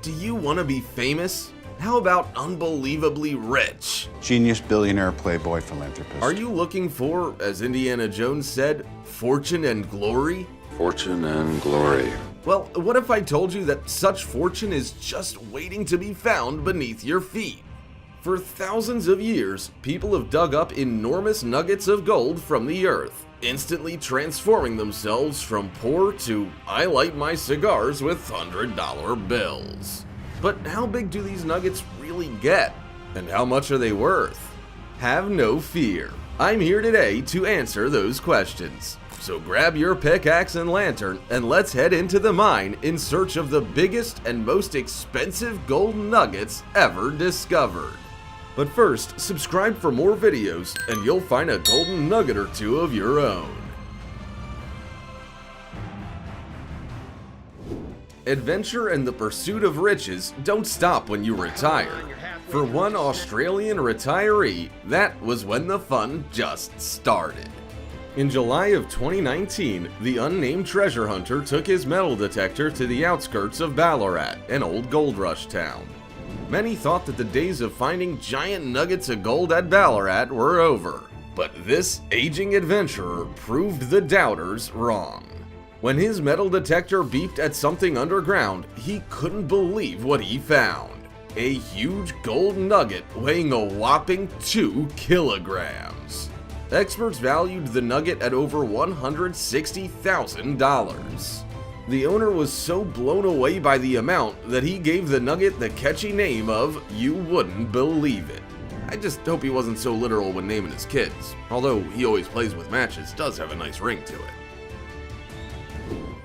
Do you want to be famous? How about unbelievably rich? Genius, billionaire, playboy, philanthropist. Are you looking for, as Indiana Jones said, fortune and glory? Fortune and glory. Well, what if I told you that such fortune is just waiting to be found beneath your feet? For thousands of years, people have dug up enormous nuggets of gold from the earth, instantly transforming themselves from poor to I light my cigars with $100 bills. But how big do these nuggets really get? And how much are they worth? Have no fear. I'm here today to answer those questions. So grab your pickaxe and lantern and let's head into the mine in search of the biggest and most expensive gold nuggets ever discovered. But first, subscribe for more videos and you'll find a golden nugget or two of your own. Adventure and the pursuit of riches don't stop when you retire. For one Australian retiree, that was when the fun just started. In July of 2019, the unnamed treasure hunter took his metal detector to the outskirts of Ballarat, an old gold rush town. Many thought that the days of finding giant nuggets of gold at Ballarat were over, but this aging adventurer proved the doubters wrong. When his metal detector beeped at something underground, he couldn't believe what he found. A huge gold nugget weighing a whopping 2 kilograms. Experts valued the nugget at over $160,000. The owner was so blown away by the amount that he gave the nugget the catchy name of You Wouldn't Believe It. I just hope he wasn't so literal when naming his kids, although he always plays with matches, does have a nice ring to it.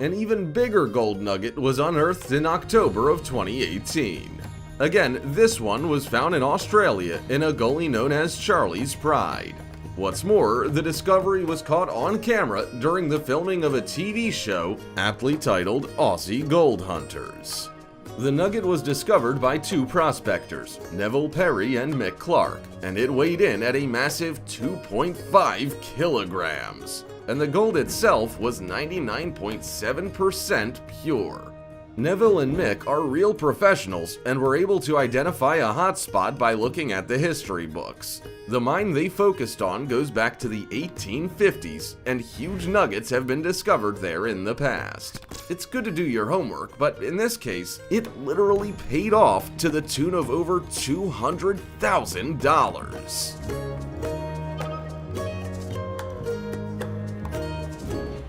An even bigger gold nugget was unearthed in October of 2018. Again, this one was found in Australia in a gully known as Charlie's Pride. What's more, the discovery was caught on camera during the filming of a TV show aptly titled Aussie Gold Hunters. The nugget was discovered by two prospectors, Neville Perry and Mick Clark, and it weighed in at a massive 2.5 kilograms. And the gold itself was 99.7% pure. Neville and Mick are real professionals and were able to identify a hotspot by looking at the history books. The mine they focused on goes back to the 1850s, and huge nuggets have been discovered there in the past. It's good to do your homework, but in this case, it literally paid off to the tune of over $200,000.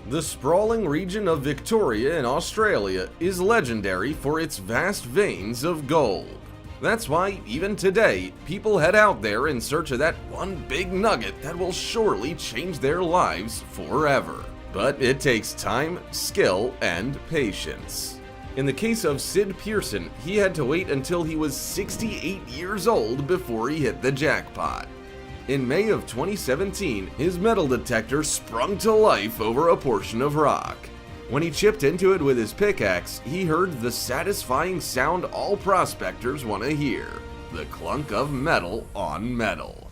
The sprawling region of Victoria in Australia is legendary for its vast veins of gold. That's why, even today, people head out there in search of that one big nugget that will surely change their lives forever. But it takes time, skill, and patience. In the case of Sid Pearson, he had to wait until he was 68 years old before he hit the jackpot. In May of 2017, his metal detector sprung to life over a portion of rock. When he chipped into it with his pickaxe, he heard the satisfying sound all prospectors want to hear: the clunk of metal on metal.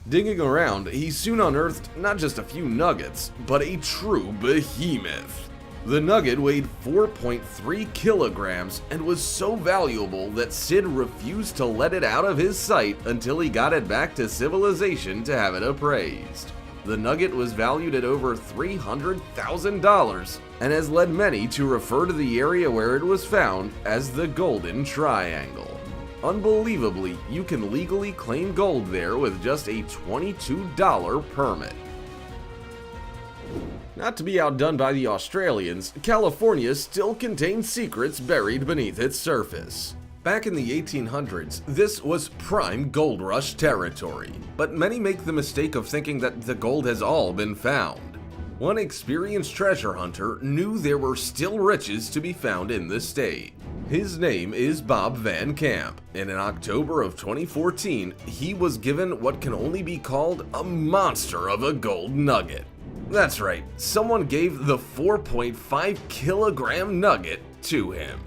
Digging around, he soon unearthed not just a few nuggets, but a true behemoth. The nugget weighed 4.3 kilograms and was so valuable that Sid refused to let it out of his sight until he got it back to civilization to have it appraised. The nugget was valued at over $300,000 and has led many to refer to the area where it was found as the Golden Triangle. Unbelievably, you can legally claim gold there with just a $22 permit. Not to be outdone by the Australians, California still contains secrets buried beneath its surface. Back in the 1800s, this was prime gold rush territory, but many make the mistake of thinking that the gold has all been found. One experienced treasure hunter knew there were still riches to be found in the state. His name is Bob Van Camp, and in October of 2014, he was given what can only be called a monster of a gold nugget. That's right, someone gave the 4.5 kilogram nugget to him.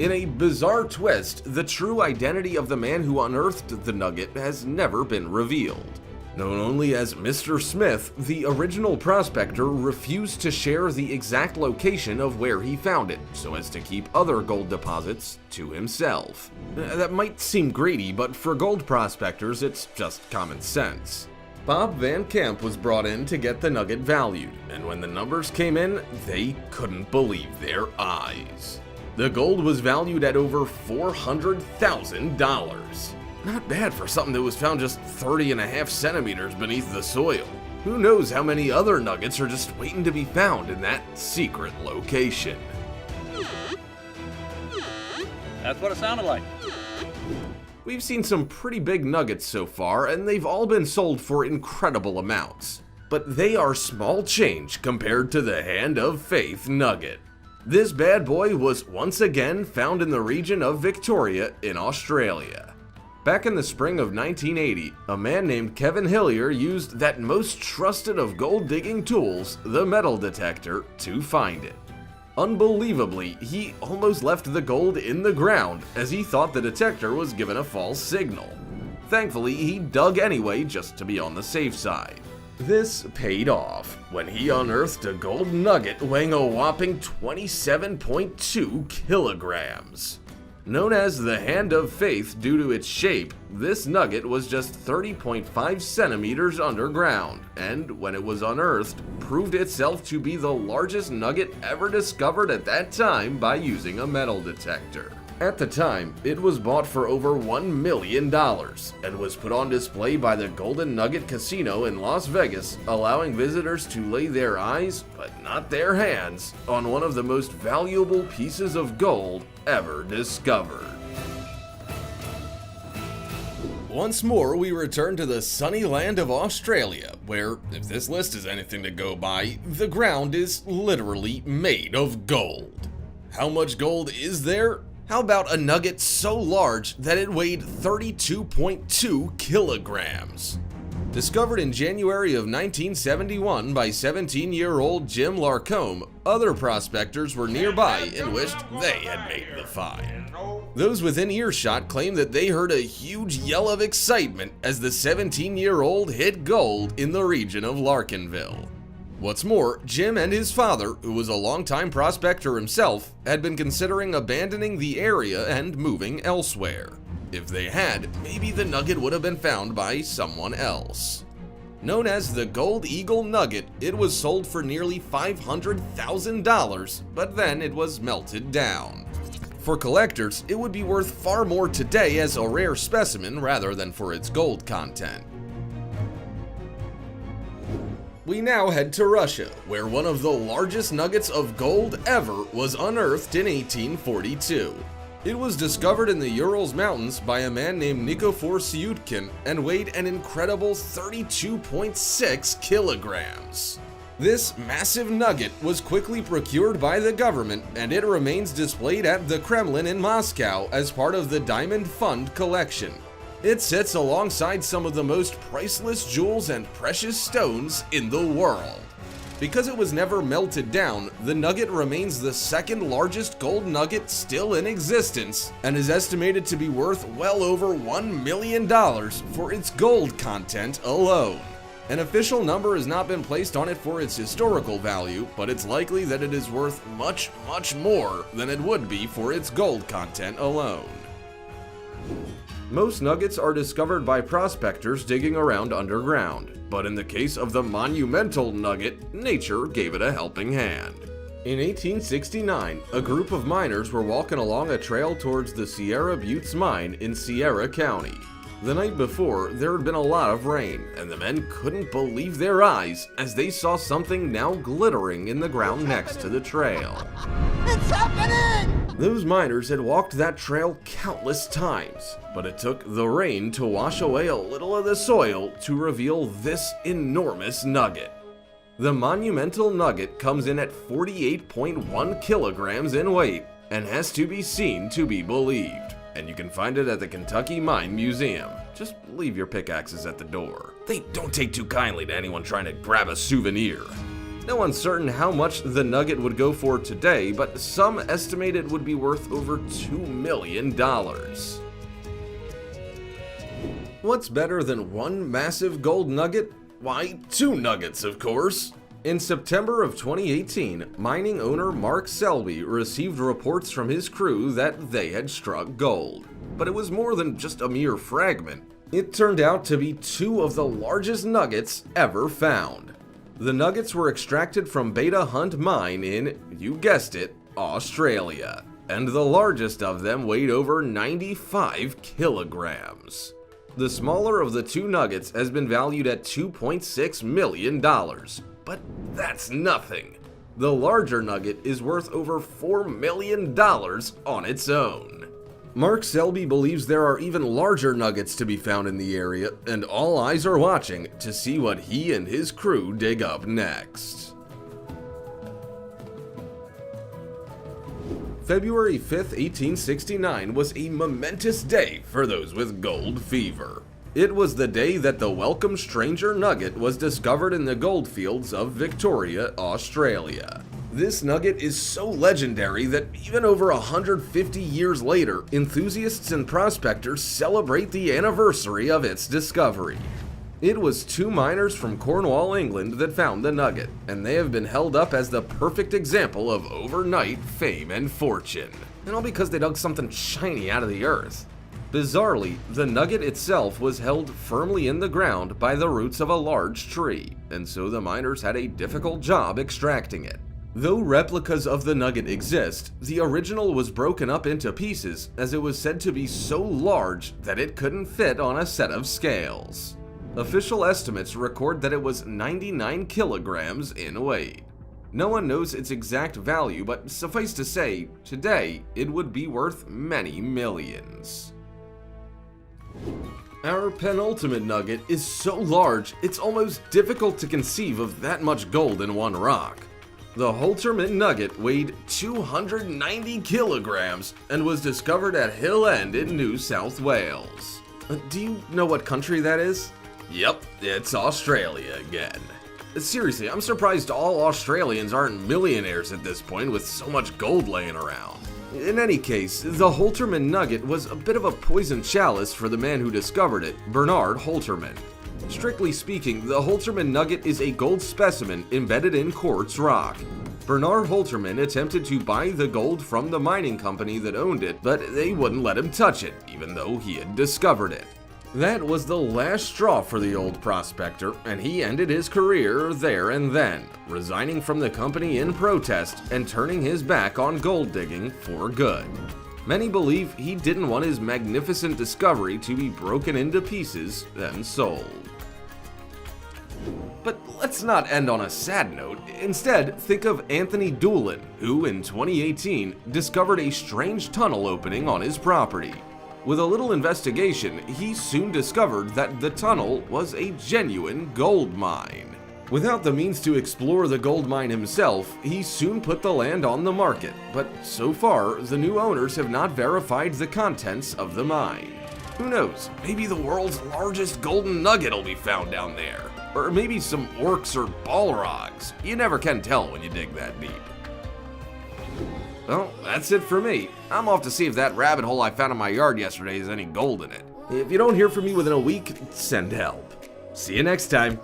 In a bizarre twist, the true identity of the man who unearthed the nugget has never been revealed. Known only as Mr. Smith, the original prospector refused to share the exact location of where he found it, so as to keep other gold deposits to himself. That might seem greedy, but for gold prospectors, it's just common sense. Bob Van Camp was brought in to get the nugget valued, and when the numbers came in, they couldn't believe their eyes. The gold was valued at over $400,000. Not bad for something that was found just 30.5 centimeters beneath the soil. Who knows how many other nuggets are just waiting to be found in that secret location. That's what it sounded like. We've seen some pretty big nuggets so far, and they've all been sold for incredible amounts. But they are small change compared to the Hand of Faith nugget. This bad boy was once again found in the region of Victoria in Australia. Back in the spring of 1980, a man named Kevin Hillier used that most trusted of gold digging tools, the metal detector, to find it. Unbelievably, he almost left the gold in the ground as he thought the detector was given a false signal. Thankfully, he dug anyway just to be on the safe side. This paid off when he unearthed a gold nugget weighing a whopping 27.2 kilograms. Known as the Hand of Faith due to its shape, this nugget was just 30.5 centimeters underground, and when it was unearthed, proved itself to be the largest nugget ever discovered at that time by using a metal detector. At the time, it was bought for over $1 million and was put on display by the Golden Nugget Casino in Las Vegas, allowing visitors to lay their eyes, but not their hands, on one of the most valuable pieces of gold ever discovered. Once more, we return to the sunny land of Australia, where, if this list is anything to go by, the ground is literally made of gold. How much gold is there? How about a nugget so large that it weighed 32.2 kilograms? Discovered in January of 1971 by 17-year-old Jim Larcombe, other prospectors were nearby and wished they had made the find. Those within earshot claimed that they heard a huge yell of excitement as the 17-year-old hit gold in the region of Larkinville. What's more, Jim and his father, who was a longtime prospector himself, had been considering abandoning the area and moving elsewhere. If they had, maybe the nugget would have been found by someone else. Known as the Gold Eagle Nugget, it was sold for nearly $500,000, but then it was melted down. For collectors, it would be worth far more today as a rare specimen rather than for its gold content. We now head to Russia, where one of the largest nuggets of gold ever was unearthed in 1842. It was discovered in the Urals Mountains by a man named Nikifor Syutkin and weighed an incredible 32.6 kilograms. This massive nugget was quickly procured by the government, and it remains displayed at the Kremlin in Moscow as part of the Diamond Fund collection. It sits alongside some of the most priceless jewels and precious stones in the world. Because it was never melted down, the nugget remains the second largest gold nugget still in existence and is estimated to be worth well over $1 million for its gold content alone. An official number has not been placed on it for its historical value, but it's likely that it is worth much, much more than it would be for its gold content alone. Most nuggets are discovered by prospectors digging around underground, but in the case of the monumental nugget, nature gave it a helping hand. In 1869, a group of miners were walking along a trail towards the Sierra Buttes mine in Sierra County. The night before, there had been a lot of rain, and the men couldn't believe their eyes as they saw something now glittering in the ground next to the trail. It's happening! Those miners had walked that trail countless times, but it took the rain to wash away a little of the soil to reveal this enormous nugget. The monumental nugget comes in at 48.1 kilograms in weight and has to be seen to be believed, and you can find it at the Kentucky Mine Museum. Just leave your pickaxes at the door. They don't take too kindly to anyone trying to grab a souvenir. No one's certain how much the nugget would go for today, but some estimate it would be worth over $2 million. What's better than one massive gold nugget? Why, two nuggets, of course. In September of 2018, mining owner Mark Selby received reports from his crew that they had struck gold. But it was more than just a mere fragment. It turned out to be two of the largest nuggets ever found. The nuggets were extracted from Beta Hunt Mine in, you guessed it, Australia. And the largest of them weighed over 95 kilograms. The smaller of the two nuggets has been valued at $2.6 million. But that's nothing. The larger nugget is worth over $4 million on its own. Mark Selby believes there are even larger nuggets to be found in the area, and all eyes are watching to see what he and his crew dig up next. February 5th, 1869 was a momentous day for those with gold fever. It was the day that the welcome stranger nugget was discovered in the goldfields of Victoria, Australia. This nugget is so legendary that even over 150 years later, enthusiasts and prospectors celebrate the anniversary of its discovery. It was two miners from Cornwall, England that found the nugget, and they have been held up as the perfect example of overnight fame and fortune. And all because they dug something shiny out of the earth. Bizarrely, the nugget itself was held firmly in the ground by the roots of a large tree, and so the miners had a difficult job extracting it. Though replicas of the nugget exist, the original was broken up into pieces as it was said to be so large that it couldn't fit on a set of scales. Official estimates record that it was 99 kilograms in weight. No one knows its exact value, but suffice to say, today it would be worth many millions. Our penultimate nugget is so large, it's almost difficult to conceive of that much gold in one rock. The Holtermann nugget weighed 290 kilograms and was discovered at Hill End in New South Wales. Do you know what country that is? Yep, it's Australia again. Seriously, I'm surprised all Australians aren't millionaires at this point with so much gold laying around. In any case, the Holtermann nugget was a bit of a poison chalice for the man who discovered it, Bernard Holtermann. Strictly speaking, the Holtermann nugget is a gold specimen embedded in quartz rock. Bernard Holtermann attempted to buy the gold from the mining company that owned it, but they wouldn't let him touch it, even though he had discovered it. That was the last straw for the old prospector, and he ended his career there and then, resigning from the company in protest and turning his back on gold digging for good. Many believe he didn't want his magnificent discovery to be broken into pieces and sold. But let's not end on a sad note. Instead, think of Anthony Doolin, who in 2018 discovered a strange tunnel opening on his property. With a little investigation, he soon discovered that the tunnel was a genuine gold mine. Without the means to explore the gold mine himself, he soon put the land on the market, but so far, the new owners have not verified the contents of the mine. Who knows, maybe the world's largest golden nugget will be found down there. Or maybe some orcs or balrogs. You never can tell when you dig that deep. Well, that's it for me. I'm off to see if that rabbit hole I found in my yard yesterday has any gold in it. If you don't hear from me within a week, send help. See you next time.